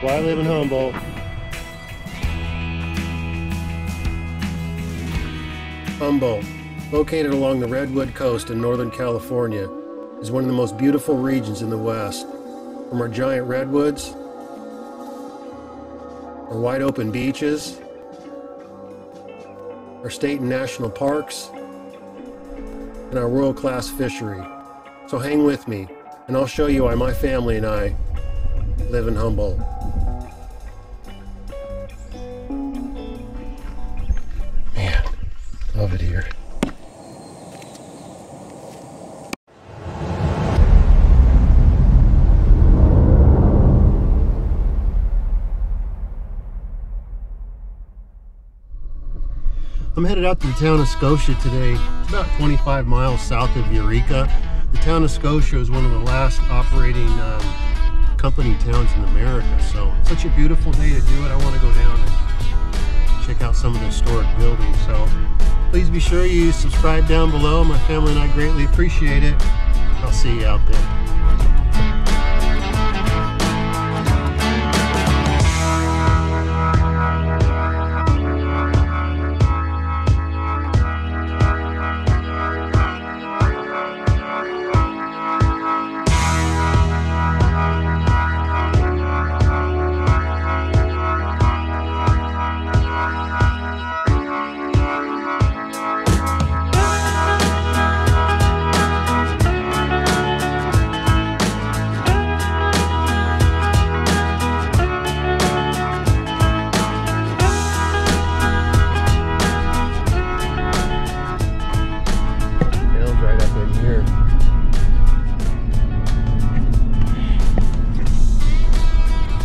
why I live in Humboldt. Humboldt, located along the Redwood Coast in Northern California, is one of the most beautiful regions in the West. From our giant redwoods, our wide open beaches, our state and national parks, and our world-class fishery. So hang with me, and I'll show you why my family and I live in Humboldt. Man, love it here. I'm headed out to the town of Scotia today. It's about 25 miles south of Eureka. The town of Scotia is one of the last operating company towns in America, so it's such a beautiful day to do it. I want to go down and check out some of the historic buildings. So please be sure you subscribe down below. My family and I greatly appreciate it. I'll see you out there.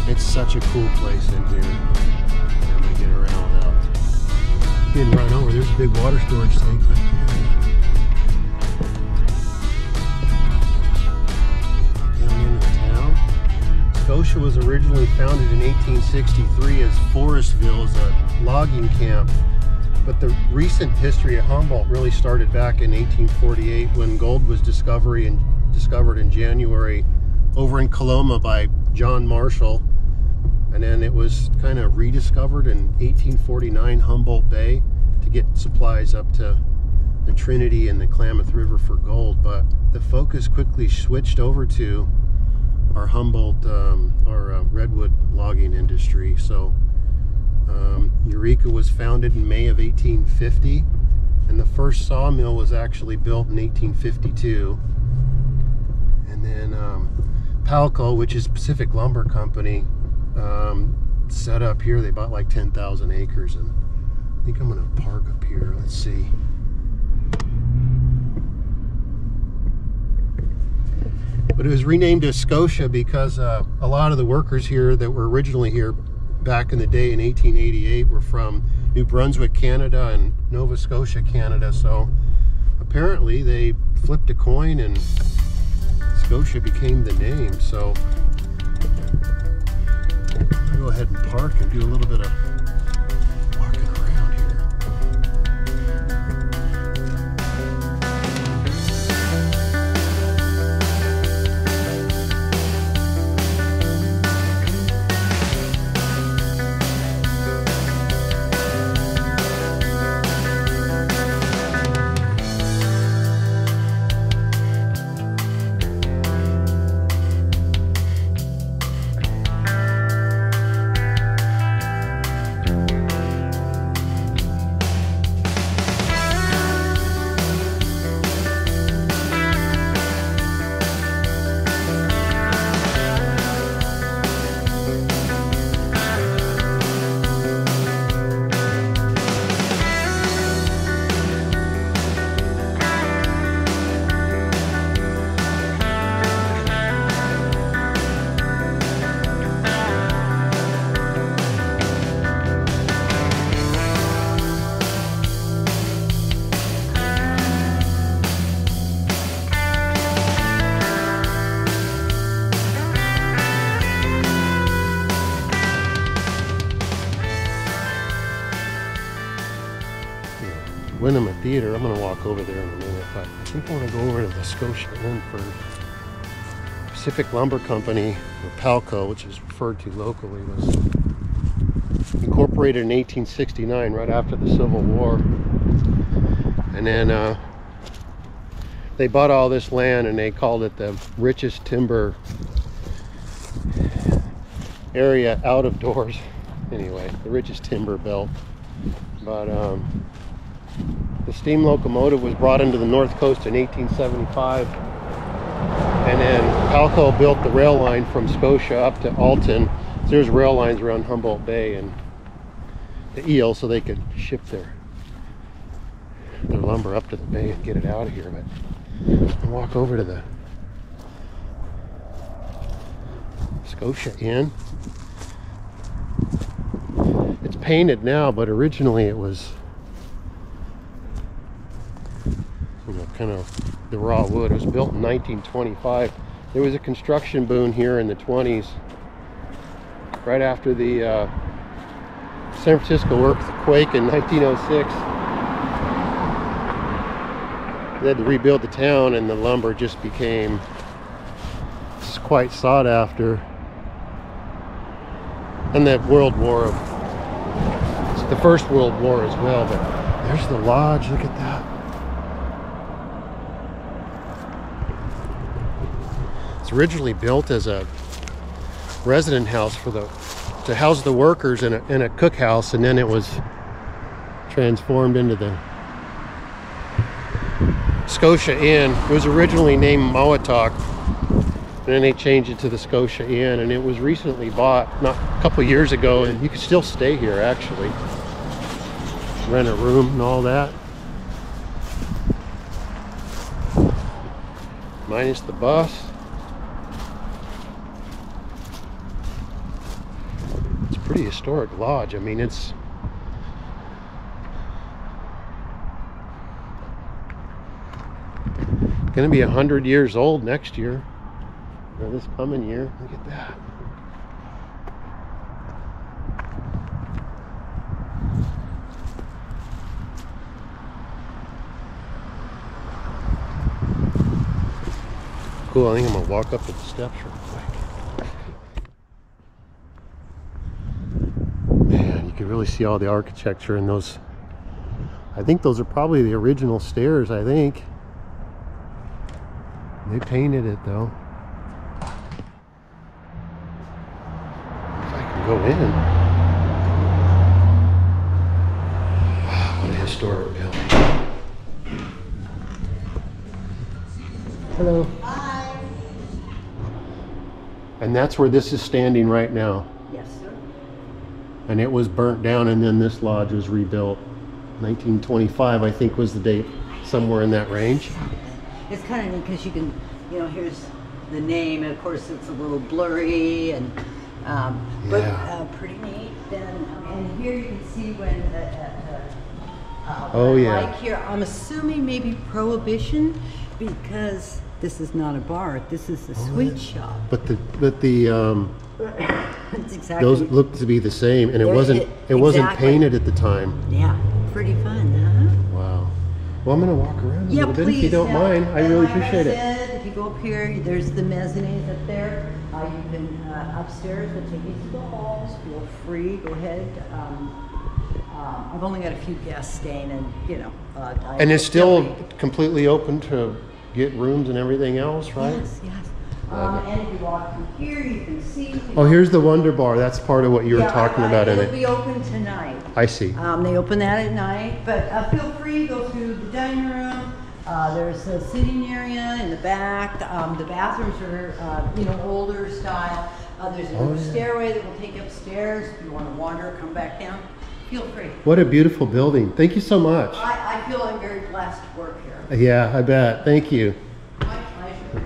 It's such a cool place in here. I'm gonna get around without getting run over. There's a big water storage tank back there. Down into the town. Scotia was originally founded in 1863 as Forestville, as a logging camp. But the recent history of Humboldt really started back in 1848 when gold was discovered in January over in Coloma by John Marshall. And then it was kind of rediscovered in 1849 Humboldt Bay to get supplies up to the Trinity and the Klamath River for gold. But the focus quickly switched over to our Humboldt, redwood logging industry. So Eureka was founded in May of 1850, and the first sawmill was actually built in 1852. And then Palco, which is Pacific Lumber Company, set up here. They bought like 10,000 acres, and I think I'm gonna park up here. Let's see. But it was renamed as Scotia because a lot of the workers here that were originally here back in the day in 1888 were from New Brunswick, Canada, and Nova Scotia, Canada. So apparently they flipped a coin and Scotia became the name. So go ahead and park and do a little bit of walking around here. Winema Theater. I'm going to walk over there in a minute, but I think I want to go over to the Scotia Inn first. Pacific Lumber Company, or Palco, which is referred to locally, was incorporated in 1869, right after the Civil War. And then they bought all this land and they called it the richest timber area out of doors. Anyway, the richest timber belt. But the steam locomotive was brought into the North Coast in 1875. And then Palco built the rail line from Scotia up to Alton. So there's rail lines around Humboldt Bay and the Eel, so they could ship their lumber up to the bay and get it out of here. But I'll walk over to the Scotia Inn. It's painted now, but originally it was, you know, kind of the raw wood. It was built in 1925. There was a construction boom here in the 20s, right after the San Francisco earthquake in 1906. They had to rebuild the town, and the lumber just became quite sought after. And the World War of, it's the First World War as well. But there's the lodge. Look at that. It's originally built as a resident house for to house the workers in a cookhouse, and then it was transformed into the Scotia Inn. It was originally named Mawatuck, and then they changed it to the Scotia Inn, and it was recently bought a couple years ago, and you can still stay here actually. Rent a room and all that. Minus the bus. It's a pretty historic lodge. I mean, it's going to be 100 years old next year, or this coming year. Look at that. Cool. I think I'm going to walk up to the steps real quick. Man, you can really see all the architecture in those. I think those are probably the original stairs, I think. They painted it though. If I can go in. Wow, what a historic building. Hello. Hi. And that's where this is standing right now. Yes, sir. And it was burnt down, and then this lodge was rebuilt. 1925, I think, was the date, somewhere in that range. It's kind of neat because you can, you know, here's the name. Of course, it's a little blurry, and but pretty neat. And here you can see when oh yeah. Like here, I'm assuming maybe Prohibition, because this is not a bar. This is a sweet shop. But the It's exactly. those looked to be the same, and it wasn't painted at the time. Yeah, pretty fun, huh? Wow. Well, I'm going to walk around a Yeah, little bit please. if you don't mind. I really appreciate it. If you go up here, there's the mezzanines up there. You can upstairs, they'll take you to the halls. Feel free, go ahead. I've only got a few guests staying, and you know. And it's still completely open to get rooms and everything else, right? Yes, yes. And if you walk through here, you can see. Oh, here's the Wonder Bar. That's part of what you were talking about in it. It'll be open tonight. I see. They open that at night, but feel free, go through the dining room. There's a sitting area in the back. The bathrooms are, you know, older style. There's a stairway that will take you upstairs. If you want to wander, come back down. Feel free. What a beautiful building. Thank you so much. I feel I'm very blessed to work here. Yeah, I bet. Thank you. My pleasure.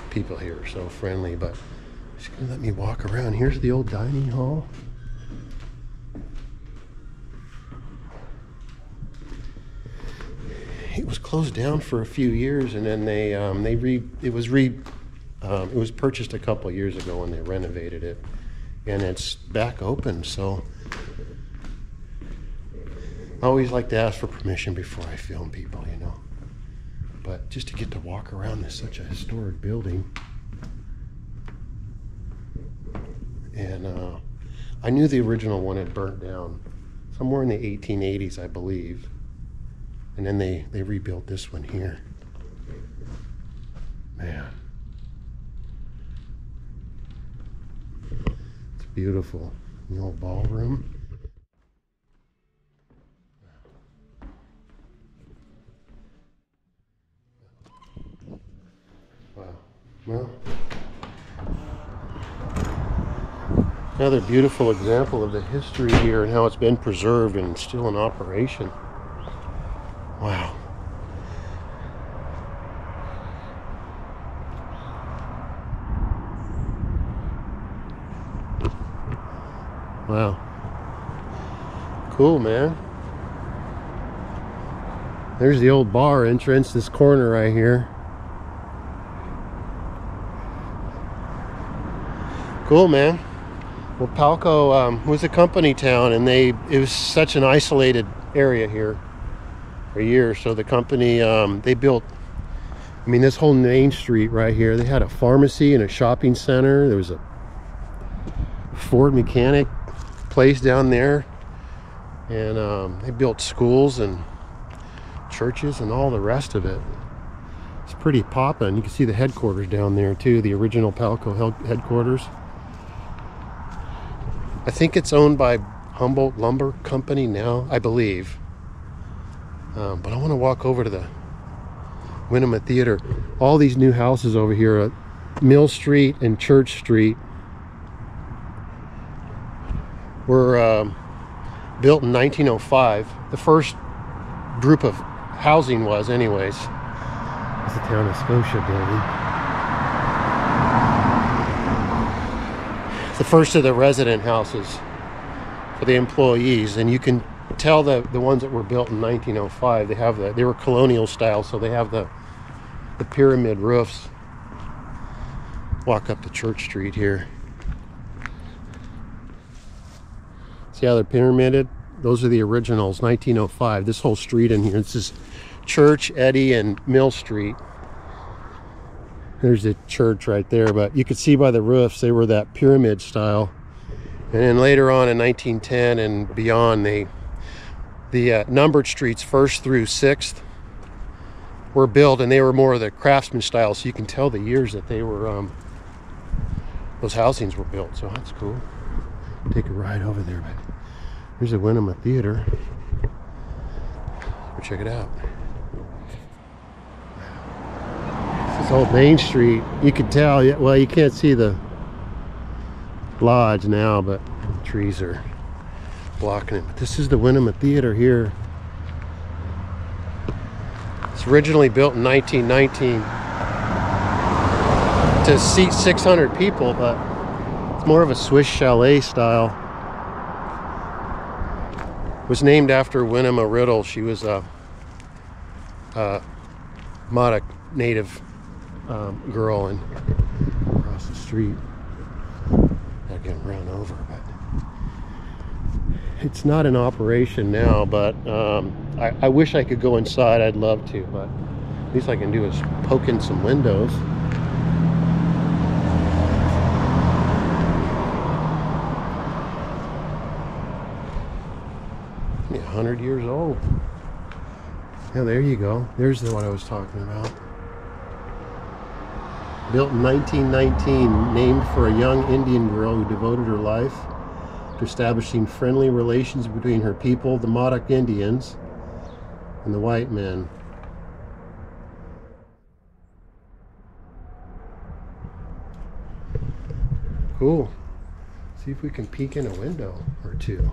People here are so friendly, but she's going to let me walk around. Here's the old dining hall. It was closed down for a few years, and then it was purchased a couple years ago, and they renovated it, and it's back open. So I always like to ask for permission before I film people, you know. but just to get to walk around this such a historic building. And I knew the original one had burnt down somewhere in the 1880s, I believe. And then they rebuilt this one here. Man. It's beautiful. The old ballroom. Wow. Well, another beautiful example of the history here and how it's been preserved and still in operation. Wow. Wow. Cool, man. There's the old bar entrance, this corner right here. Cool, man. Well, Palco was a company town, and it was such an isolated area here for years. So the company, they built, I mean, this whole main street right here, they had a pharmacy and a shopping center. There was a Ford mechanic place down there, and they built schools and churches and all the rest of it. It's pretty poppin'. You can see the headquarters down there too, the original Palco headquarters. I think it's owned by Humboldt Lumber Company now, I believe. But I want to walk over to the Winema Theater. All these new houses over here at Mill Street and Church Street were built in 1905. The first group of housing was, anyways. It's the Town of Scotia building. The first of the resident houses for the employees, and you can tell the ones that were built in 1905, they were colonial style, so they have the pyramid roofs. Walk up to Church Street here. See how they're pyramided? Those are the originals, 1905. This whole street in here, this is Church, Eddy, and Mill Street. There's the church right there, but you could see by the roofs they were that pyramid style. And then later on in 1910 and beyond, the numbered streets 1st through 6th were built, and they were more of the craftsman style, so you can tell the years that they were those housings were built. So that's cool. Take a ride over there, but here's the Winema Theater. Go check it out. This old Main Street, you can tell, well, you can't see the lodge now, but the trees are blocking it. But this is the Winema Theater here. It's originally built in 1919 to seat 600 people, but it's more of a Swiss chalet style. It was named after Winema Riddle. She was a Madoc native girl, and across the street. Gotta get run over, but it's not in operation now. But I wish I could go inside. I'd love to, but at least I can do is poke in some windows. Yeah, 100 years old. Yeah, there you go. There's what I was talking about. Built in 1919, named for a young Indian girl who devoted her life to establishing friendly relations between her people, the Modoc Indians, and the white men. Cool. See if we can peek in a window or two.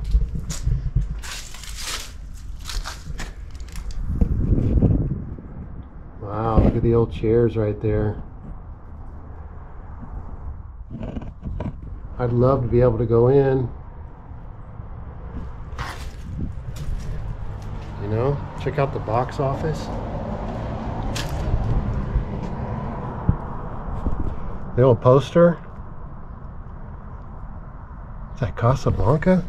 Wow, look at the old chairs right there. I'd love to be able to go in, you know, check out the box office. The old poster. Is that Casablanca?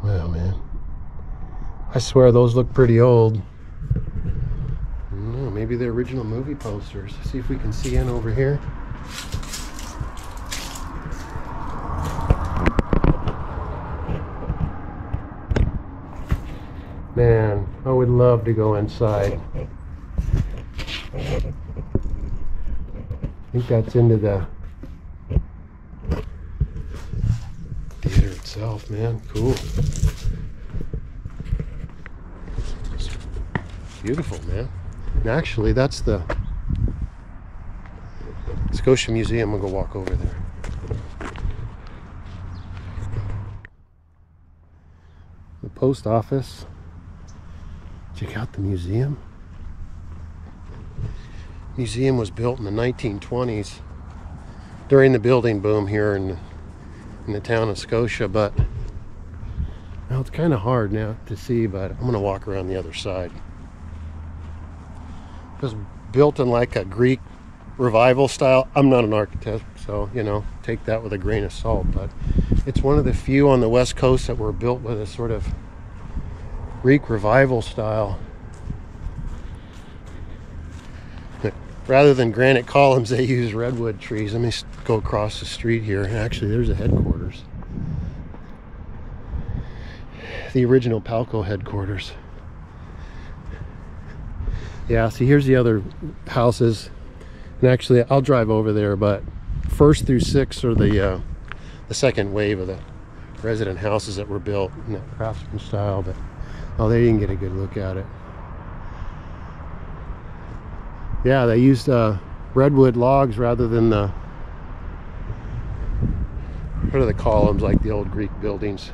Wow, man. I swear those look pretty old. I don't know, maybe they're original movie posters. See if we can see in over here. Man, I would love to go inside. I think that's into the theater itself, man. Cool. Beautiful, man. And actually, that's the Scotia Museum. I'm gonna go walk over there. The post office. Check out the museum. Museum was built in the 1920s during the building boom here in the town of Scotia, but well, it's kind of hard now to see, but I'm going to walk around the other side. It was built in like a Greek revival style. I'm not an architect, so you know, take that with a grain of salt, but it's one of the few on the west coast that were built with a sort of Greek revival style. Rather than granite columns, they use redwood trees. Let me go across the street here. Actually, there's a headquarters. The original Palco headquarters. Yeah, see, here's the other houses. And actually, I'll drive over there, but 1st through 6th are the second wave of the resident houses that were built in that craftsman style, but oh, they didn't get a good look at it. Yeah, they used redwood logs rather than the, what are the columns, like the old Greek buildings.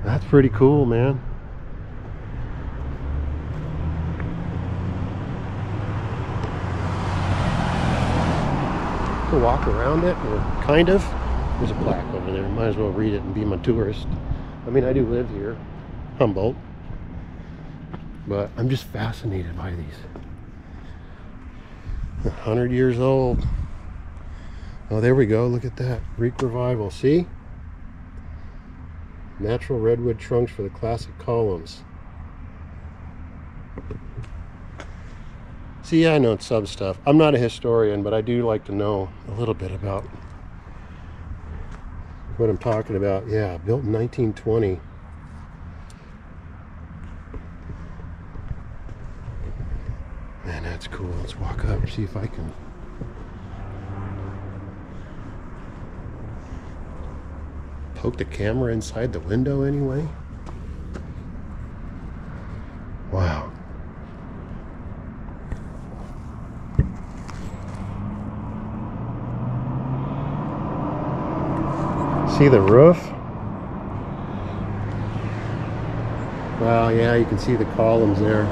That's pretty cool, man. To walk around it, or kind of. There's a plaque over there. Might as well read it and be my tourist. I mean, I do live here, Humboldt, but I'm just fascinated by these. 100 years old. Oh, there we go. Look at that. Greek revival. See? Natural redwood trunks for the classic columns. See, yeah, I know some stuff. I'm not a historian, but I do like to know a little bit about what I'm talking about. Yeah, built in 1920. Man, that's cool. Let's walk up and see if I can poke the camera inside the window anyway. Wow. See the roof? Wow, yeah, you can see the columns there.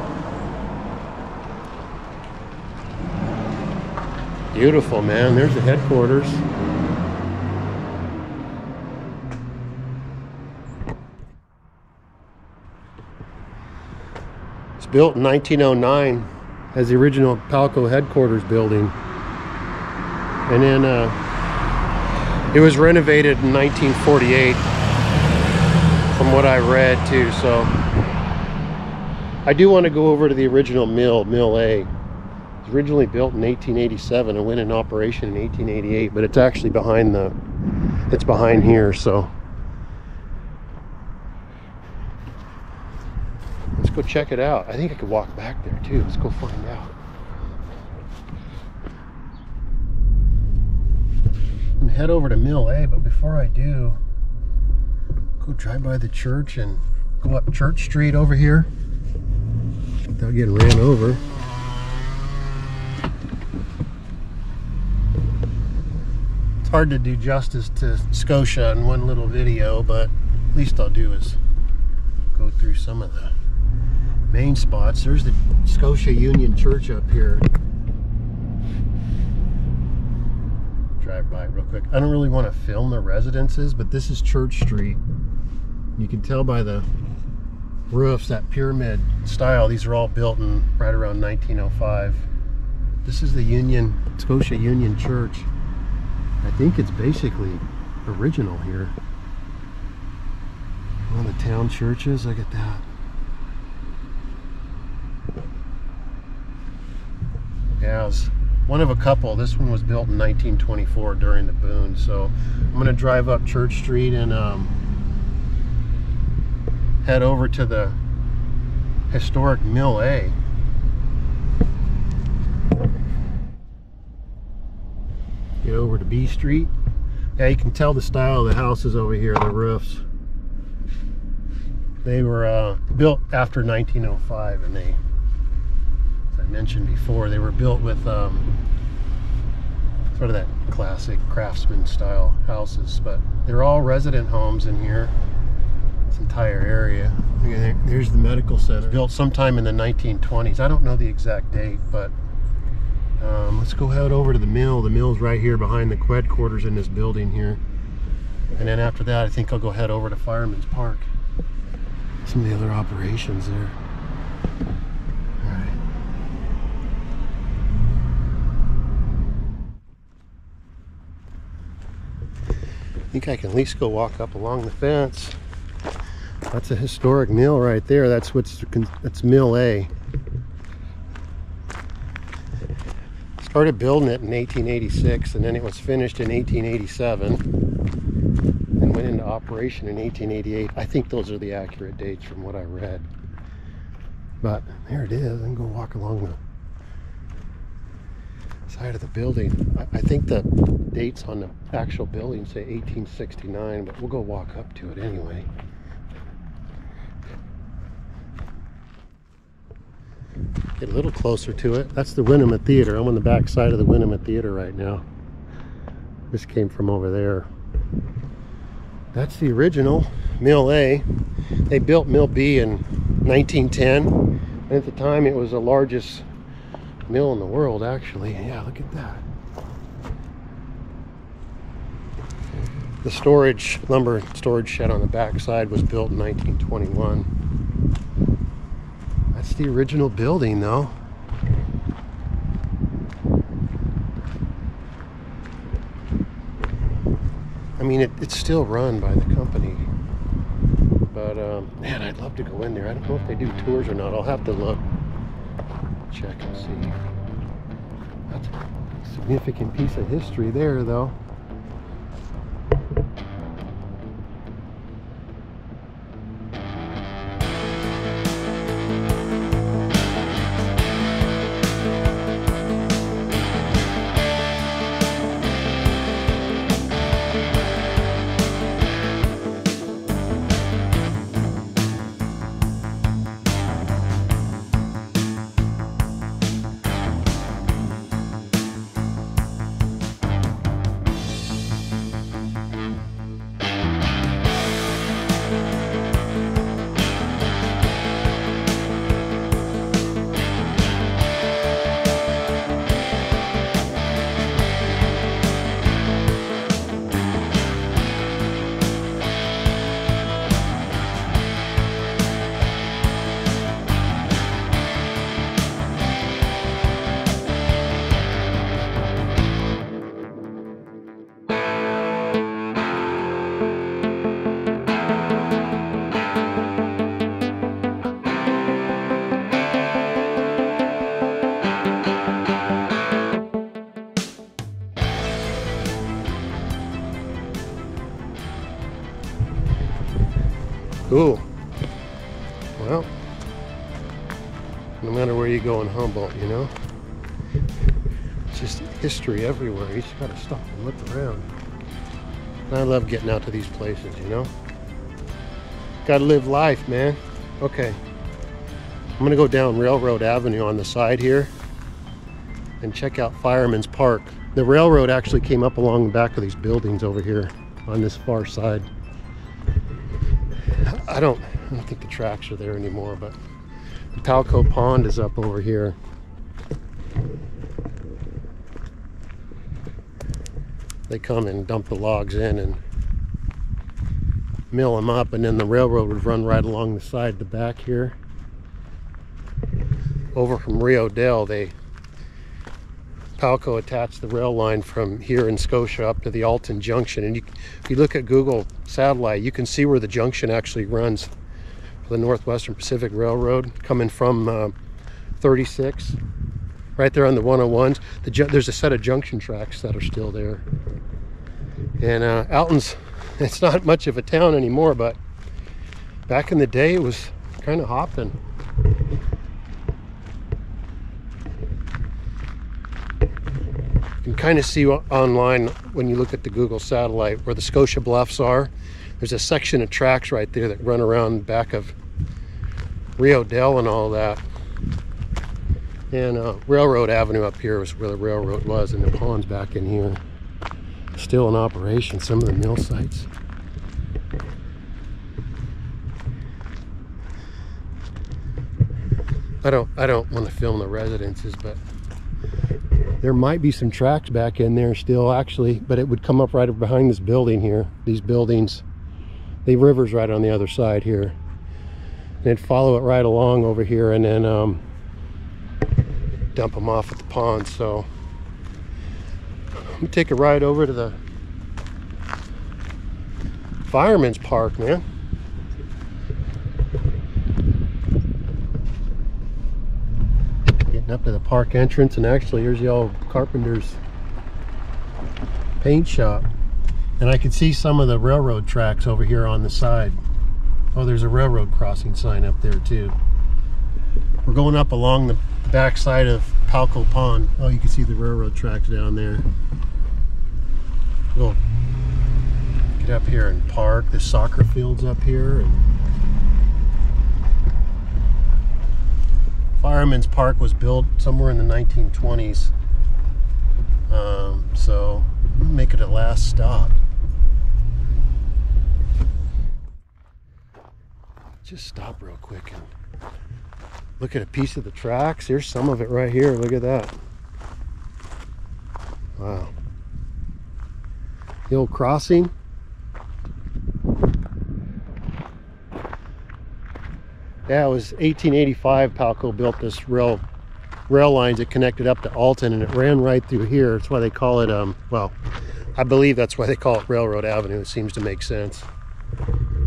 Beautiful, man. There's the headquarters. It's built in 1909 as the original Palco headquarters building. And then it was renovated in 1948 from what I read too. So I do want to go over to the original mill, Mill A. Originally built in 1887 and went in operation in 1888, but it's actually behind it's behind here, so let's go check it out. I think I could walk back there too. Let's go find out. I'm gonna head over to Mill A, but before I do, go drive by the church and go up Church Street over here without getting ran over. Hard to do justice to Scotia in one little video, but at least I'll do is go through some of the main spots. There's the Scotia Union Church up here. Drive by it real quick. I don't really want to film the residences, but this is Church Street. You can tell by the roofs, that pyramid style. These are all built in right around 1905. This is the Scotia Union Church. I think it's basically original here. One of the town churches, look at that. Yeah, it was one of a couple. This one was built in 1924 during the boom. So I'm going to drive up Church Street and head over to the historic Mill A. Get over to B Street. Yeah, you can tell the style of the houses over here, the roofs. They were built after 1905, and they, as I mentioned before, they were built with sort of that classic craftsman style houses, but they're all resident homes in here, this entire area. Here's the medical center, built sometime in the 1920s. I don't know the exact date, but let's go head over to the mill. The mill's right here behind the headquarters in this building here. And then after that, I think I'll go head over to Fireman's Park. Some of the other operations there. All right. I think I can at least go walk up along the fence. That's a historic mill right there. That's Mill A. Started building it in 1886, and then it was finished in 1887 and went into operation in 1888. I think those are the accurate dates from what I read. But there it is. I can go walk along the side of the building. I think the dates on the actual building say 1869, but we'll go walk up to it anyway. Get a little closer to it. That's the Winnemucca Theater. I'm on the back side of the Winnemucca Theater right now. This came from over there. That's the original Mill A. They built Mill B in 1910. And at the time it was the largest mill in the world, actually. Yeah, look at that. The lumber storage shed on the back side was built in 1921. That's the original building, though. I mean, it's still run by the company. But, man, I'd love to go in there. I don't know if they do tours or not. I'll have to look. Check and see. That's a significant piece of history there, though. Cool. Well, no matter where you go in Humboldt, you know, it's just history everywhere. You just gotta stop and look around. And I love getting out to these places, you know. Gotta live life, man. Okay. I'm gonna go down Railroad Avenue on the side here and check out Fireman's Park. The railroad actually came up along the back of these buildings over here on this far side. I don't think the tracks are there anymore, but the Palco Pond is up over here. They come and dump the logs in and mill them up, and then the railroad would run right along the side, the back here. Over from Rio Dell, Palco attached the rail line from here in Scotia up to the Alton Junction, and if you look at Google Satellite, you can see where the junction actually runs for the Northwestern Pacific Railroad, coming from 36 right there on the 101s. There's a set of junction tracks that are still there. And Alton's, it's not much of a town anymore, but back in the day it was kind of hopping. You can kind of see online when you look at the Google satellite where the Scotia Bluffs are. There's a section of tracks right there that run around the back of Rio Dell and all that. And Railroad Avenue up here was where the railroad was, and the pond's back in here. Still in operation, some of the mill sites. I don't want to film the residences, but there might be some tracks back in there still, actually, but it would come up right behind this building here. These buildings, the river's right on the other side here. And it'd follow it right along over here and then dump them off at the pond. So I'm gonna take a ride over to the Fireman's Park, man. Getting up to the park entrance, and actually here's the old Carpenter's paint shop. And I can see some of the railroad tracks over here on the side. Oh, there's a railroad crossing sign up there too. We're going up along the back side of Palco Pond. Oh, you can see the railroad tracks down there. We'll get up here and park. The soccer field's up here. And Fireman's Park was built somewhere in the 1920s. So make it a last stop. Just stop real quick and look at a piece of the tracks. Here's some of it right here. Look at that. Wow. The old crossing. Yeah, it was 1885 Palco built this rail lines that connected up to Alton, and it ran right through here. That's why they call it, well, I believe that's why they call it Railroad Avenue. It seems to make sense.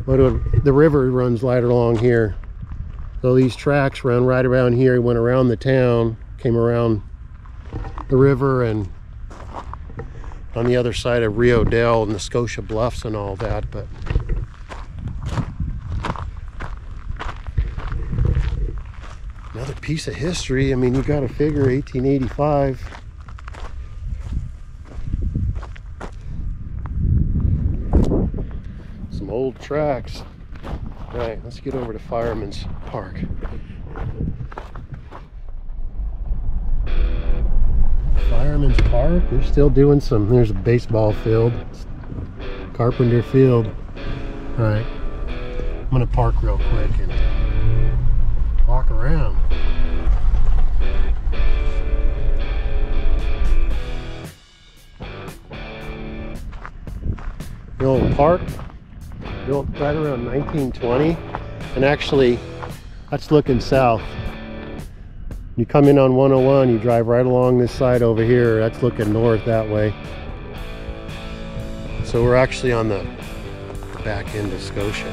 The river runs right along here. So these tracks run right around here, went around the town, came around the river, and on the other side of Rio Dell and the Scotia Bluffs and all that. But another piece of history. I mean, you got to figure 1885. Some old tracks. All right, let's get over to Fireman's Park. Fireman's Park, they're still doing some. There's a baseball field, Carpenter Field. All right, I'm gonna park real quick and walk around. The old park, built right around 1920, and actually that's looking south. You come in on 101, you drive right along this side over here, that's looking north that way. So we're actually on the back end of Scotia.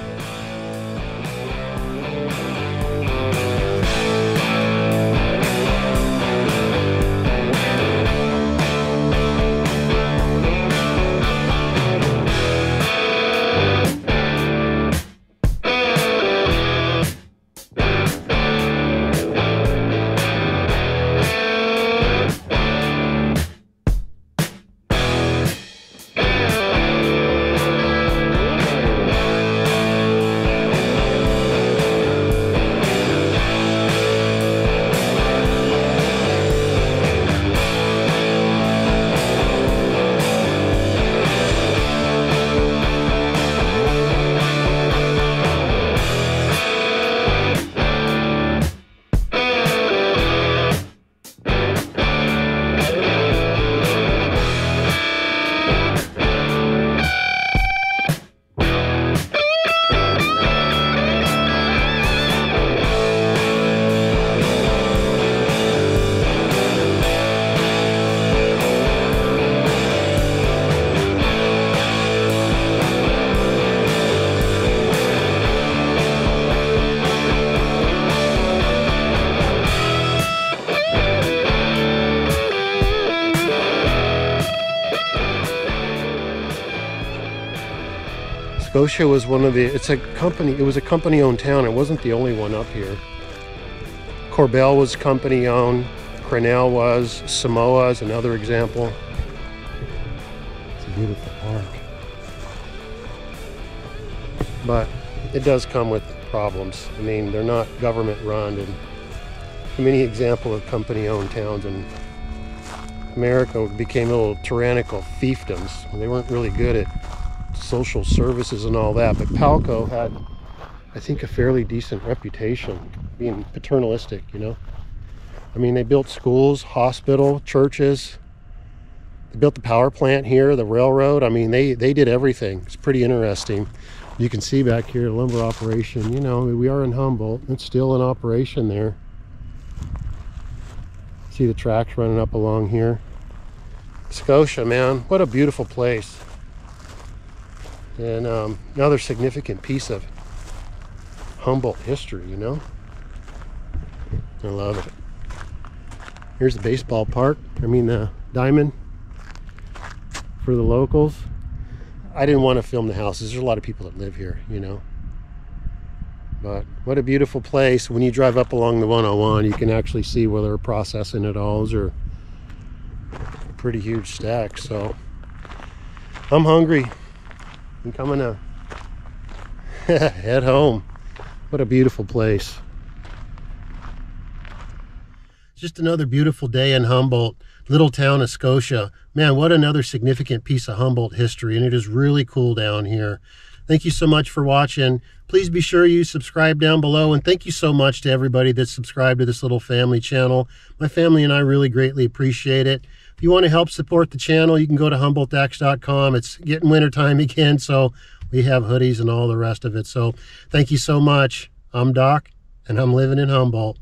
Scotia was one of the, it was a company-owned town. It wasn't the only one up here. Corbell was company-owned. Grinnell was. Samoa is another example. It's a beautiful park. But it does come with problems. I mean, they're not government-run, and many example of company-owned towns in America became little tyrannical fiefdoms. They weren't really good at social services and all that, but Palco had, I think, a fairly decent reputation, being paternalistic, you know. I mean, they built schools, hospital, churches. They built the power plant here, the railroad. I mean, they did everything. It's pretty interesting. You can see back here, lumber operation. You know, we are in Humboldt. It's still in operation there. See the tracks running up along here. Scotia, man, what a beautiful place. And another significant piece of Humboldt history, you know. I love it. Here's the baseball park. I mean, the diamond for the locals. I didn't want to film the houses. There's a lot of people that live here, you know. But what a beautiful place. When you drive up along the 101, you can actually see where they're processing it all. Those are pretty huge stacks. So I'm hungry. I'm coming to head home. What a beautiful place. Just another beautiful day in Humboldt, little town of Scotia. Man, what another significant piece of Humboldt history, and it is really cool down here. Thank you so much for watching. Please be sure you subscribe down below, and thank you so much to everybody that's subscribed to this little family channel. My family and I really greatly appreciate it. If you want to help support the channel, you can go to HumboldtX.com. It's getting wintertime again, so we have hoodies and all the rest of it. So thank you so much. I'm Doc, and I'm living in Humboldt.